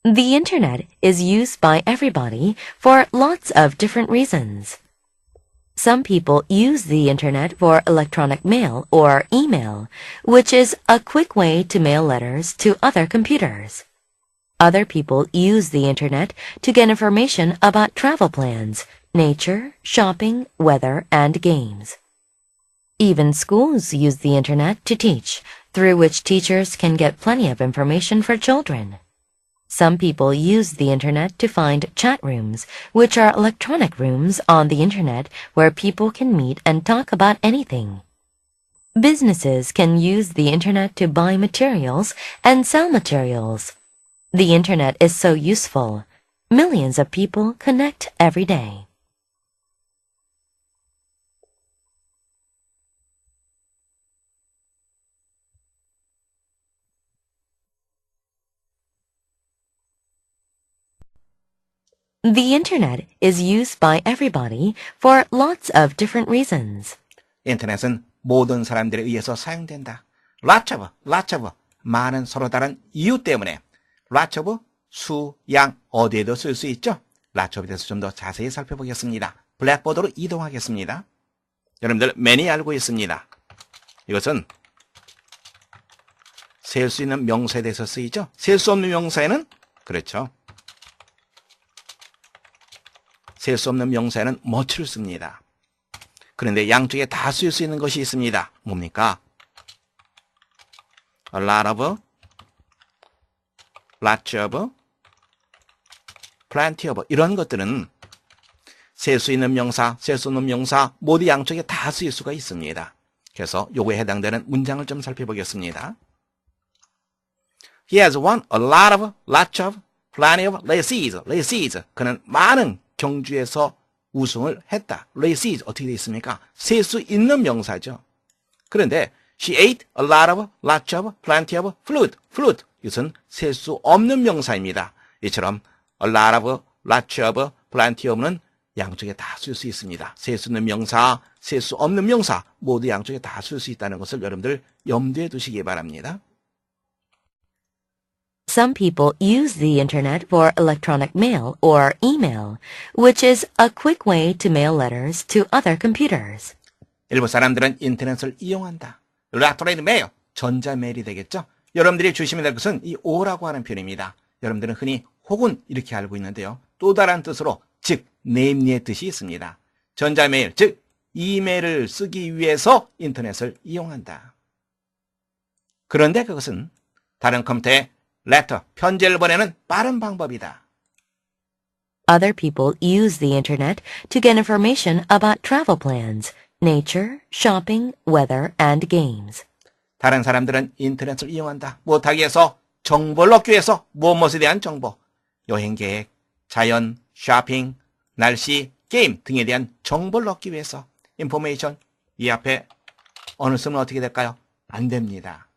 The internet is used by everybody for lots of different reasons. Some people use the internet for electronic mail or email, which is a quick way to mail letters to other computers. Other people use the internet to get information about travel plans, nature, shopping, weather, and games. Even schools use the internet to teach, through which teachers can get plenty of information for children. Some people use the internet to find chat rooms, which are electronic rooms on the internet where people can meet and talk about anything. Businesses can use the internet to buy materials and sell materials. The internet is so useful. Millions of people connect every day. The internet is used by everybody for lots of different reasons. 인터넷은 모든 사람들에 의해서 사용된다. lots of, 많은 서로 다른 이유 때문에 lots of, 수, 양, 어디에도 쓸 수 있죠. lots of에 대해서 좀 더 자세히 살펴보겠습니다. 블랙보드로 이동하겠습니다. 여러분들 many 알고 있습니다. 이것은 셀 수 있는 명사에 대해서 쓰이죠. 셀 수 없는 명사에는 그렇죠. 셀 수 없는 명사에는 much를 씁니다. 그런데 양쪽에 다 쓸 수 있는 것이 있습니다. 뭡니까? a lot of, lots of, plenty of 이런 것들은 셀 수 있는 명사, 셀 수 없는 명사 모두 양쪽에 다 쓰일 수가 있습니다. 그래서 요거에 해당되는 문장을 좀 살펴보겠습니다. He has won a lot of, lots of, plenty of races. 그는 많은 경주에서 우승을 했다. races 어떻게 되어 있습니까? 셀 수 있는 명사죠. 그런데 she ate a lot of, lots of, plenty of fruit. 이것은 셀 수 없는 명사입니다. 이처럼 a lot of, lots of, plenty of는 양쪽에 다 쓸 수 있습니다. 셀 수 있는 명사, 셀 수 없는 명사 모두 양쪽에 다 쓸 수 있다는 것을 여러분들 염두에 두시기 바랍니다. Some people use the internet for electronic mail or email, which is a quick way to mail letters to other computers. 일부 사람들은 인터넷을 이용한다. electronic mail, 전자메일이 되겠죠? 여러분들이 조심해야 될 것은 이 or라고 하는 표현입니다. 여러분들은 흔히 혹은 이렇게 알고 있는데요. 또 다른 뜻으로 즉, name의 뜻이 있습니다. 전자메일, 즉 이메일을 쓰기 위해서 인터넷을 이용한다. 그런데 그것은 다른 컴퓨터에 letter, 편지를 보내는 빠른 방법이다. Other people use the internet to get information about travel plans, nature, shopping, weather, and games. 다른 사람들은 인터넷을 이용한다. 못하기 위해서 정보를 얻기 위해서 무엇에 대한 정보, 여행 계획, 자연, 쇼핑, 날씨, 게임 등에 대한 정보를 얻기 위해서 information, 이 앞에 어느 쓰면 어떻게 될까요? 안 됩니다.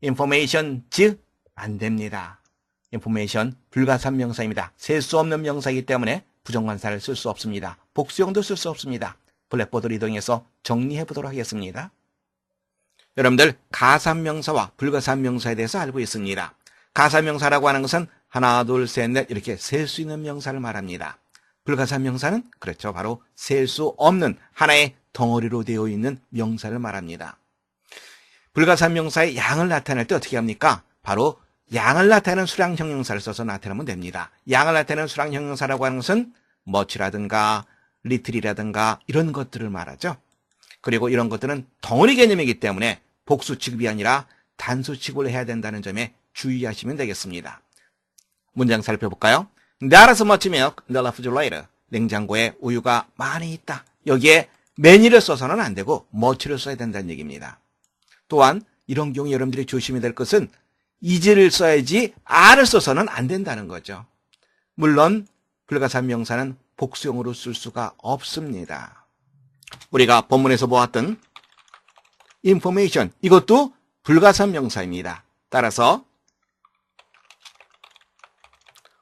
information, 즉 안 됩니다. information 불가산명사입니다. 셀 수 없는 명사이기 때문에 부정관사를 쓸 수 없습니다. 복수형도 쓸 수 없습니다. 블랙보드로 이동해서 정리해 보도록 하겠습니다. 여러분들 가산명사와 불가산명사에 대해서 알고 있습니다. 가산명사라고 하는 것은 하나, 둘, 셋, 넷 이렇게 셀 수 있는 명사를 말합니다. 불가산명사는 그렇죠. 바로 셀 수 없는 하나의 덩어리로 되어 있는 명사를 말합니다. 불가산명사의 양을 나타낼 때 어떻게 합니까? 바로 양을 나타내는 수량 형용사를 써서 나타내면 됩니다. 양을 나타내는 수량 형용사라고 하는 것은 much라든가 little이라든가 이런 것들을 말하죠. 그리고 이런 것들은 덩어리 개념이기 때문에 복수 취급이 아니라 단수 취급을 해야 된다는 점에 주의하시면 되겠습니다. 문장 살펴볼까요? There is much milk in the refrigerator. 냉장고에 우유가 많이 있다. 여기에 many를 써서는 안 되고 much를 써야 된다는 얘기입니다. 또한 이런 경우 여러분들이 조심해야 될 것은 is를 써야지 are를 써서는 안 된다는 거죠. 물론 불가산명사는 복수형으로 쓸 수가 없습니다. 우리가 본문에서 보았던 information, 이것도 불가산명사입니다. 따라서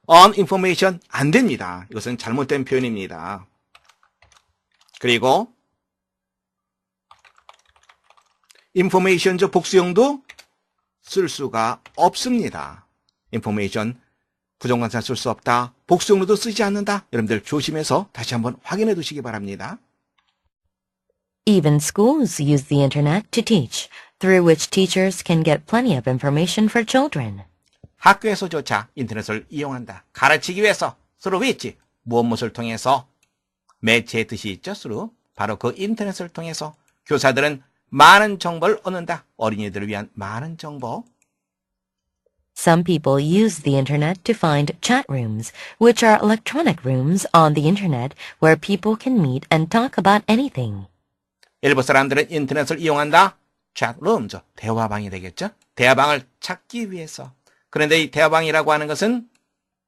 on information 안 됩니다. 이것은 잘못된 표현입니다. 그리고 information적 복수형도 쓸 수가 없습니다. information 부정관사 쓸 수 없다. 복수용로도 쓰지 않는다. 여러분들 조심해서 다시 한번 확인해 두시기 바랍니다. Even schools use the internet to teach, through which teachers can get plenty of information for children. 학교에서조차 인터넷을 이용한다. 가르치기 위해서 through which 무엇을 통해서 매체의 뜻이 있죠. through 바로 그 인터넷을 통해서 교사들은 많은 정보를 얻는다. 어린이들을 위한 많은 정보. Some people use the internet to find chat rooms, which are electronic rooms on the internet where people can meet and talk about anything. 일부 사람들은 인터넷을 이용한다. chatroom, 대화방이 되겠죠. 대화방을 찾기 위해서. 그런데 이 대화방이라고 하는 것은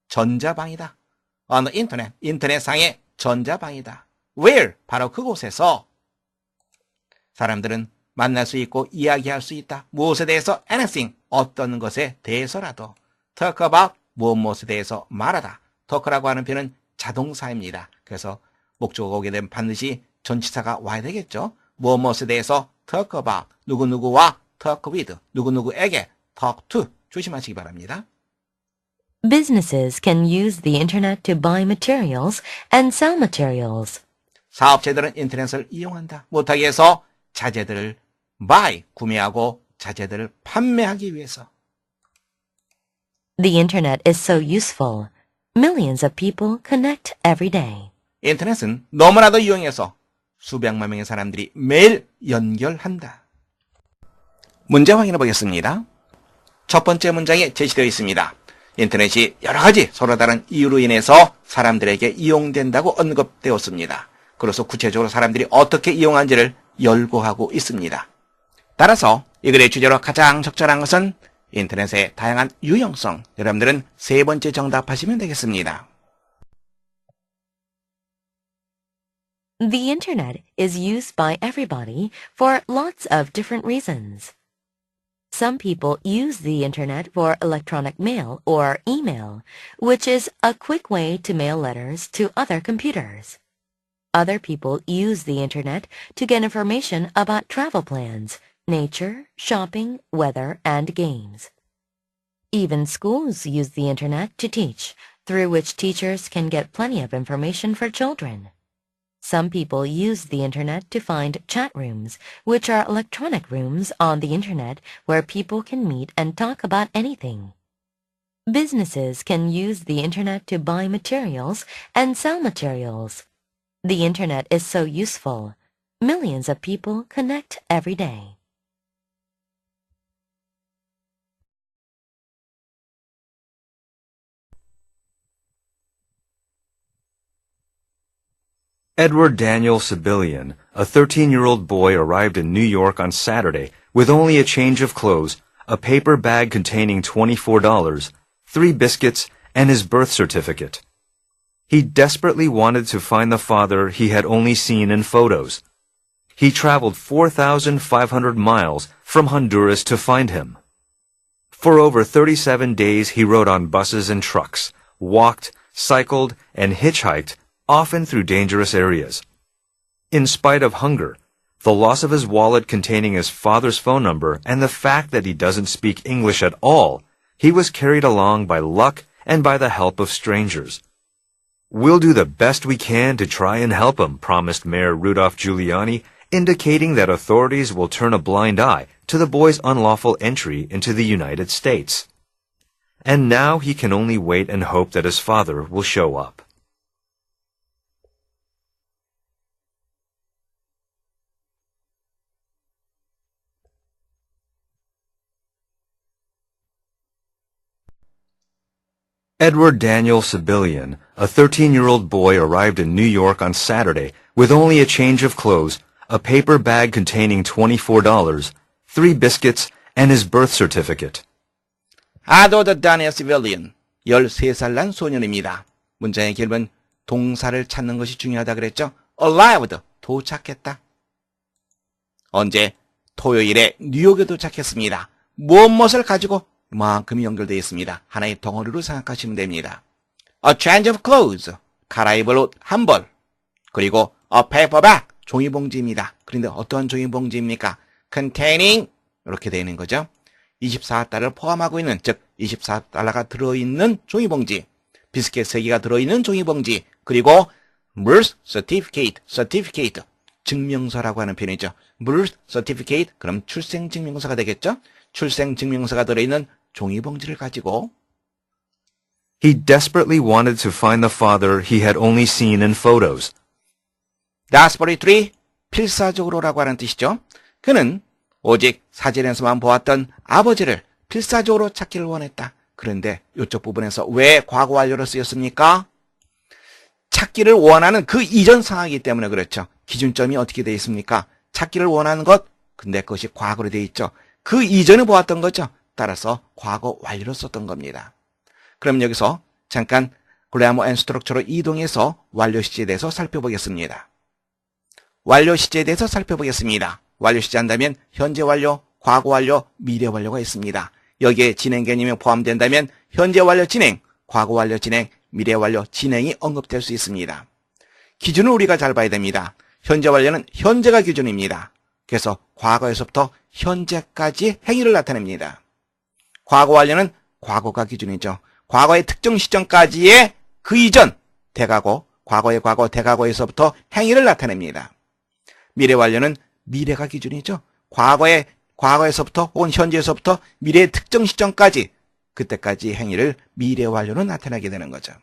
전자방이다. on the internet, 인터넷상의 전자방이다. where, 바로 그곳에서 사람들은 만날 수 있고 이야기할 수 있다. 무엇에 대해서 anything, 어떤 것에 대해서라도. talk about, 무엇에 대해서 말하다. talk라고 하는 표현은 자동사입니다. 그래서 목적어가 오게 되면 반드시 전치사가 와야 되겠죠. 무엇에 대해서 talk about, 누구누구와 talk with, 누구누구에게 talk to. 조심하시기 바랍니다. Businesses can use the internet to buy materials and sell materials. 사업체들은 인터넷을 이용한다. 못하게 해서 자재들을 buy, 구매하고 자재들을 판매하기 위해서. The internet is so useful. Millions of people connect every day. 인터넷은 너무나도 이용해서 수백만 명의 사람들이 매일 연결한다. 문제 확인해 보겠습니다. 첫 번째 문장에 제시되어 있습니다. 인터넷이 여러 가지 서로 다른 이유로 인해서 사람들에게 이용된다고 언급되었습니다. 그래서 구체적으로 사람들이 어떻게 이용하는지를 열거하고 있습니다. 따라서 이 글의 주제로 가장 적절한 것은 인터넷의 다양한 유용성. 여러분들은 세 번째 정답하시면 되겠습니다. The internet is used by everybody for lots of different reasons. Some people use the internet for electronic mail or email, which is a quick way to mail letters to other computers. Other people use the internet to get information about travel plans, nature, shopping, weather, and games. Even schools use the internet to teach, through which teachers can get plenty of information for children. Some people use the internet to find chat rooms, which are electronic rooms on the internet where people can meet and talk about anything. Businesses can use the internet to buy materials and sell materials. The internet is so useful. Millions of people connect every day. Edward Daniel Sibilian, a 13-year-old boy, arrived in New York on Saturday with only a change of clothes, a paper bag containing $24, 3 biscuits, and his birth certificate. He desperately wanted to find the father he had only seen in photos. He traveled 4,500 miles from Honduras to find him. For over 37 days he rode on buses and trucks, walked, cycled, and hitchhiked, often through dangerous areas. In spite of hunger, the loss of his wallet containing his father's phone number, and the fact that he doesn't speak English at all, he was carried along by luck and by the help of strangers. We'll do the best we can to try and help him, promised Mayor Rudolph Giuliani, indicating that authorities will turn a blind eye to the boy's unlawful entry into the United States. And now he can only wait and hope that his father will show up. Edward Daniel Sibilian, a 13-year-old boy, arrived in New York on Saturday with only a change of clothes, a paper bag containing $24, 3 biscuits, and his birth certificate. Edward Daniel Sibilian, 13살 난 소년입니다. 문장의 결은 동사를 찾는 것이 중요하다 그랬죠. arrived, 도착했다. 언제? 토요일에 뉴욕에 도착했습니다. 무엇을 가지고? 이만큼이 연결되어 있습니다. 하나의 덩어리로 생각하시면 됩니다. A change of clothes, 갈아입을 옷 한 벌. 그리고 a paper bag, 종이봉지입니다. 그런데 어떤 종이봉지입니까? containing, 이렇게 되어 있는 거죠. 24달을 포함하고 있는, 즉 24달러가 들어있는 종이봉지, 비스켓 3개가 들어있는 종이봉지, 그리고 birth certificate, 증명서라고 하는 표현이죠. birth certificate, 그럼 출생증명서가 되겠죠? 출생증명서가 들어있는 종이봉지를 가지고 He desperately wanted to find the father he had only seen in photos. desperately, 필사적으로라고 하는 뜻이죠. 그는 오직 사진에서만 보았던 아버지를 필사적으로 찾기를 원했다. 그런데 이쪽 부분에서 왜 과거 완료로 쓰였습니까? 찾기를 원하는 그 이전 상황이기 때문에 그렇죠. 기준점이 어떻게 되어 있습니까? 찾기를 원하는 것, 근데 그것이 과거로 되어 있죠. 그 이전에 보았던 거죠. 따라서 과거 완료로 썼던 겁니다. 그럼 여기서 잠깐 글래머 앤 스트럭처로 이동해서 완료 시제에 대해서 살펴보겠습니다. 완료 시제에 대해서 살펴보겠습니다. 완료 시제 한다면 현재 완료, 과거 완료, 미래 완료가 있습니다. 여기에 진행 개념이 포함된다면 현재 완료 진행, 과거 완료 진행, 미래 완료 진행이 언급될 수 있습니다. 기준을 우리가 잘 봐야 됩니다. 현재 완료는 현재가 기준입니다. 그래서 과거에서부터 현재까지 행위를 나타냅니다. 과거 완료는 과거가 기준이죠. 과거의 특정 시점까지의 그 이전, 대과거, 과거의 과거, 대과거에서부터 행위를 나타냅니다. 미래 완료는 미래가 기준이죠. 과거에서부터 혹은 현재에서부터 미래의 특정 시점까지, 그때까지 행위를 미래 완료로 나타나게 되는 거죠.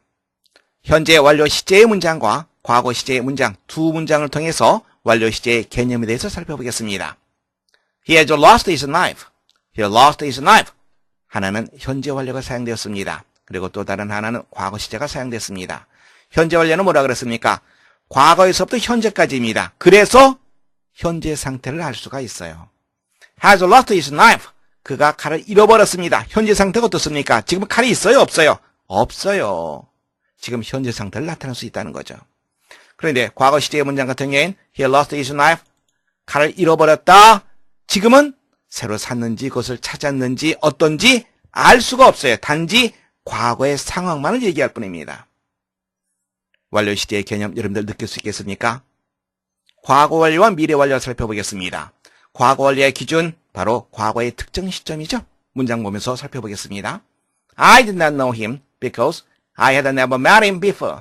현재 완료 시제의 문장과 과거 시제의 문장 두 문장을 통해서 완료 시제의 개념에 대해서 살펴보겠습니다. He has lost his knife. He lost his knife. 하나는 현재 완료가 사용되었습니다. 그리고 또 다른 하나는 과거 시제가 사용됐습니다. 현재 완료는 뭐라 그랬습니까? 과거에서부터 현재까지입니다. 그래서 현재 상태를 알 수가 있어요. Has lost his knife. 그가 칼을 잃어버렸습니다. 현재 상태가 어떻습니까? 지금 칼이 있어요? 없어요? 없어요. 지금 현재 상태를 나타낼 수 있다는 거죠. 그런데 과거 시제의 문장 같은 경우엔 He lost his knife. 칼을 잃어버렸다. 지금은 새로 샀는지 그것을 찾았는지 어떤지 알 수가 없어요. 단지 과거의 상황만을 얘기할 뿐입니다. 완료 시제의 개념 여러분들 느낄 수 있겠습니까? 과거 완료와 미래 완료를 살펴보겠습니다. 과거 완료의 기준 바로 과거의 특정 시점이죠. 문장 보면서 살펴보겠습니다. I did not know him because I had never met him before.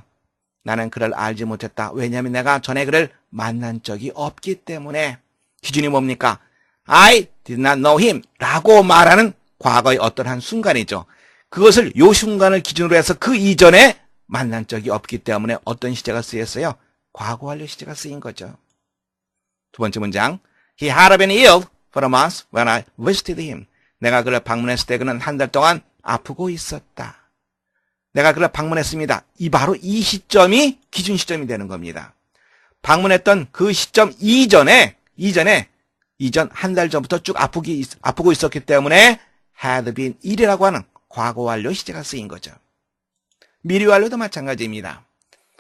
나는 그를 알지 못했다. 왜냐하면 내가 전에 그를 만난 적이 없기 때문에. 기준이 뭡니까? I did not know him 라고 말하는 과거의 어떤 한 순간이죠. 그것을 요 순간을 기준으로 해서 그 이전에 만난 적이 없기 때문에 어떤 시제가 쓰였어요? 과거 완료 시제가 쓰인 거죠. 두 번째 문장. He had been ill for a month when I visited him. 내가 그를 방문했을 때 그는 한 달 동안 아프고 있었다. 내가 그를 방문했습니다. 바로 이 시점이 기준 시점이 되는 겁니다. 방문했던 그 시점 이전 한 달 전부터 쭉 아프고 있었기 때문에 had been ill이라고 하는 과거 완료 시제가 쓰인 거죠. 미래 완료도 마찬가지입니다.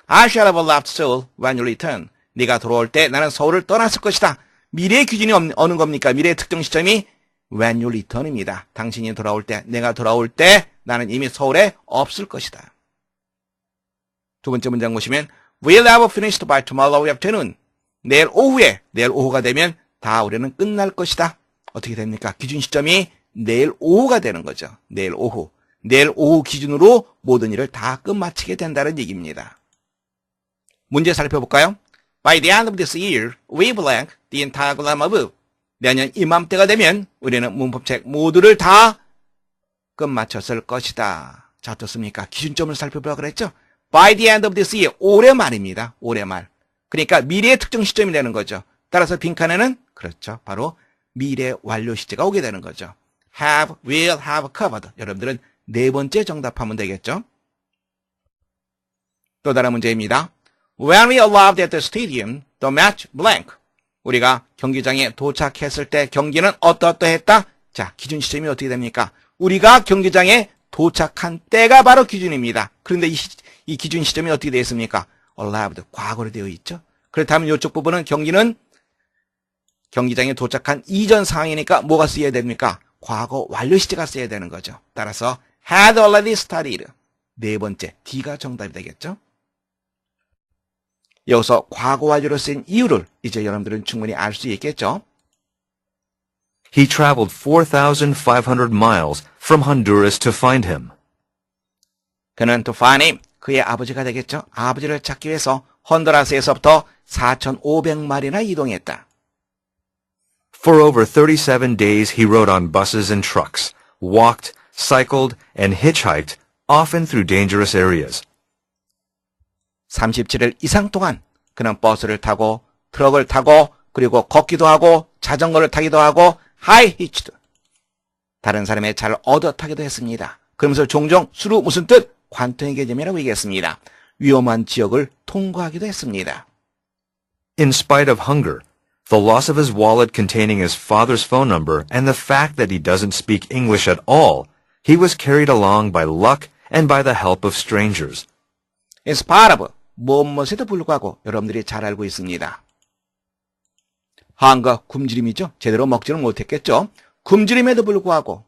I shall have left Seoul when you return. 네가 돌아올 때 나는 서울을 떠났을 것이다. 미래의 기준이 어느 겁니까? 미래의 특정 시점이 when you return입니다. 당신이 돌아올 때, 내가 돌아올 때 나는 이미 서울에 없을 것이다. 두 번째 문장 보시면 We'll have finished by tomorrow afternoon. 내일 오후가 되면 다 우리는 끝날 것이다. 어떻게 됩니까? 기준 시점이 내일 오후가 되는 거죠. 내일 오후 기준으로 모든 일을 다 끝마치게 된다는 얘기입니다. 문제 살펴볼까요? By the end of this year, we blank the entire grammar book. 내년 이맘때가 되면 우리는 문법책 모두를 다 끝마쳤을 것이다. 자, 어떻습니까? 기준점을 살펴보라고 그랬죠? By the end of this year, 올해 말입니다. 올해 말. 그러니까 미래의 특정 시점이 되는 거죠. 따라서 빈칸에는 그렇죠. 바로 미래 완료 시제가 오게 되는 거죠. Have, will, have covered. 여러분들은 네 번째 정답하면 되겠죠? 또 다른 문제입니다. When we arrived at the stadium, the match blank. 우리가 경기장에 도착했을 때 경기는 어떠했다? 자, 기준 시점이 어떻게 됩니까? 우리가 경기장에 도착한 때가 바로 기준입니다. 그런데 이 기준 시점이 어떻게 되어 있습니까? arrived, 과거로 되어 있죠. 그렇다면 이쪽 부분은 경기장에 도착한 이전 상황이니까 뭐가 쓰여야 됩니까? 과거 완료 시제가 쓰여야 되는 거죠. 따라서 had already started. 네 번째, D가 정답이 되겠죠. 여기서 과거 완료로 쓰인 이유를 이제 여러분들은 충분히 알 수 있겠죠. He traveled 4,500 miles from Honduras to find him. 그는 to find him, 그의 아버지가 되겠죠. 아버지를 찾기 위해서 헌두라스에서부터 4,500마일이나 이동했다. For over 37 days he rode on buses and trucks, walked, cycled, and hitchhiked, often through dangerous areas. 37일 이상 동안 그는 버스를 타고 트럭을 타고 그리고 걷기도 하고 자전거를 타기도 하고 하이히치도 다른 사람의 차를 얻어 타기도 했습니다. 그러면서 종종 수루 무슨 뜻? 관통의 개념이라고 얘기했습니다. 위험한 지역을 통과하기도 했습니다. In spite of hunger, the loss of his wallet containing his father's phone number, and the fact that he doesn't speak English at all, he was carried along by luck and by the help of strangers. In spite of 무엇에도 불구하고 여러분들이 잘 알고 있습니다. hunger, 굶주림이죠. 제대로 먹지는 못했겠죠. 굶주림에도 불구하고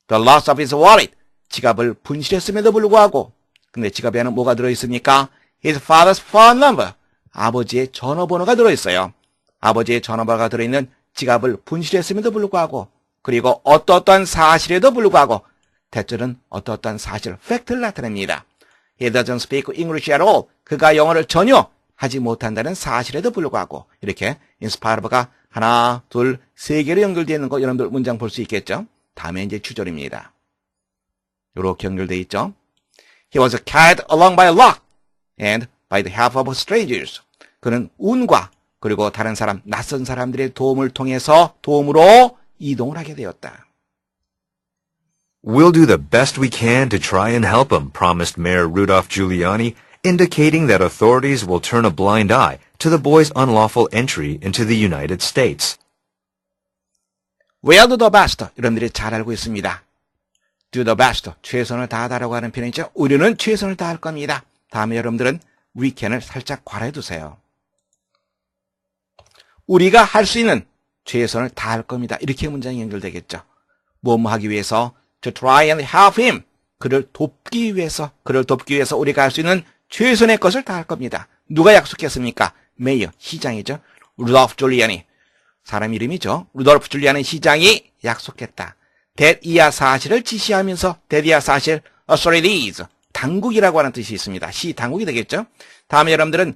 the loss of his wallet, 지갑을 분실했음에도 불구하고 근데 지갑에 안에 뭐가 들어있습니까? His father's phone number, 아버지의 전화번호가 들어있어요. 아버지의 전화번호가 들어있는 지갑을 분실했음에도 불구하고 그리고 어떠한 사실에도 불구하고 대절은 어떠한 사실, 팩트를 나타냅니다. He doesn't speak English at all. 그가 영어를 전혀 하지 못한다는 사실에도 불구하고 이렇게 in spite of가 하나, 둘, 세 개로 연결되어 있는 거 여러분들 문장 볼 수 있겠죠? 다음에 이제 주절입니다. 이렇게 연결되어 있죠? He was carried along by luck and by the help of strangers. 그는 운과 그리고 다른 사람, 낯선 사람들의 도움으로 이동을 하게 되었다. We'll do the best we can to try and help him, promised Mayor Rudolph Giuliani, indicating that authorities will turn a blind eye to the boy's unlawful entry into the United States. We'll do the best. 여러분들이 잘 알고 있습니다. Do the best. 최선을 다하다라고 하는 표현이죠. 우리는 최선을 다할 겁니다. 다음에 여러분들은 we can을 살짝 괄호해 두세요. 우리가 할 수 있는 최선을 다할 겁니다. 이렇게 문장이 연결되겠죠. 뭐뭐 하기 위해서 to try and help him. 그를 돕기 위해서 우리가 할 수 있는 최선의 것을 다할 겁니다. 누가 약속했습니까? 메이어, 시장이죠. 루돌프 줄리아니, 사람 이름이죠. 루돌프 줄리아니 시장이 약속했다. 대이하 사실을 지시하면서 대이하 사실, authorities, 당국이라고 하는 뜻이 있습니다. 시 당국이 되겠죠. 다음에 여러분들은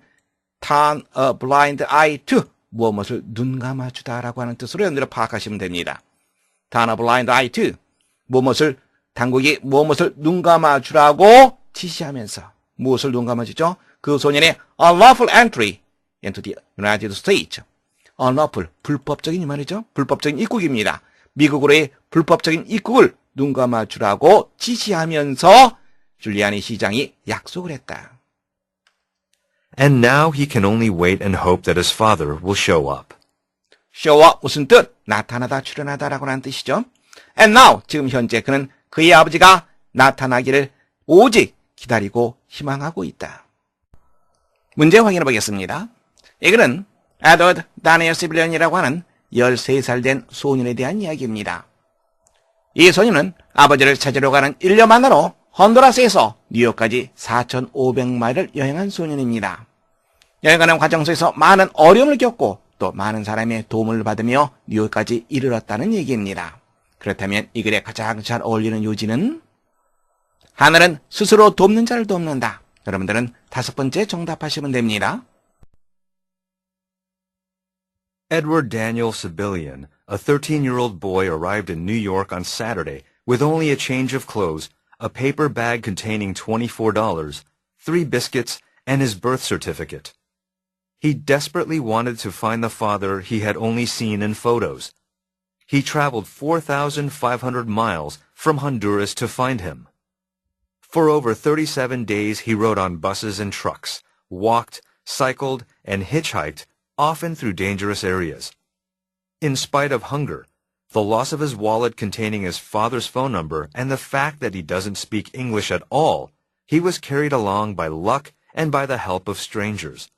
turn a blind eye to, 무엇을 눈 감아주다라고 하는 뜻으로 여러분들 파악하시면 됩니다. turn a blind eye to, 당국이 무엇을 눈 감아주라고 지시하면서 무엇을 눈 감아주죠? 그 소년의 unlawful entry into the United States. unlawful, 불법적인 이 말이죠. 불법적인 입국입니다. 미국으로의 불법적인 입국을 눈 감아주라고 지시하면서 줄리아니 시장이 약속을 했다. And now he can only wait and hope that his father will show up. show up 무슨 뜻? 나타나다, 출현하다라고 하는 뜻이죠. And now, 지금 현재 그는 그의 아버지가 나타나기를 오직 기다리고 희망하고 있다. 문제 확인해 보겠습니다. 이 글은 에드워드 다니엘 시빌리언이라고 하는 13살 된 소년에 대한 이야기입니다. 이 소년은 아버지를 찾으러 가는 1년 만으로 헌두라스에서 뉴욕까지 4,500마일을 여행한 소년입니다. 여행하는 과정 속에서 많은 어려움을 겪고 또 많은 사람의 도움을 받으며 뉴욕까지 이르렀다는 얘기입니다. 그렇다면 이 글에 가장 잘 어울리는 요지는 하늘은 스스로 돕는 자를 돕는다. 여러분들은 5번째 정답하시면 됩니다. Edward Daniel Sibilian, a 13-year-old boy, arrived in New York on Saturday with only a change of clothes, a paper bag containing $24, 3 biscuits, and his birth certificate. He desperately wanted to find the father he had only seen in photos. He traveled 4,500 miles from Honduras to find him. For over 37 days he rode on buses and trucks, walked, cycled, and hitchhiked, often through dangerous areas. In spite of hunger, the loss of his wallet containing his father's phone number, and the fact that he doesn't speak English at all, he was carried along by luck and by the help of strangers.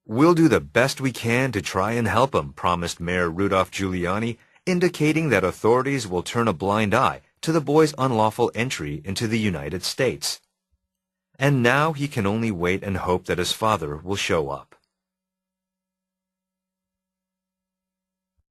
We'll do the best we can to try and help him, promised Mayor Rudolph Giuliani, indicating that authorities will turn a blind eye to the boy's unlawful entry into the United States. And now he can only wait and hope that his father will show up.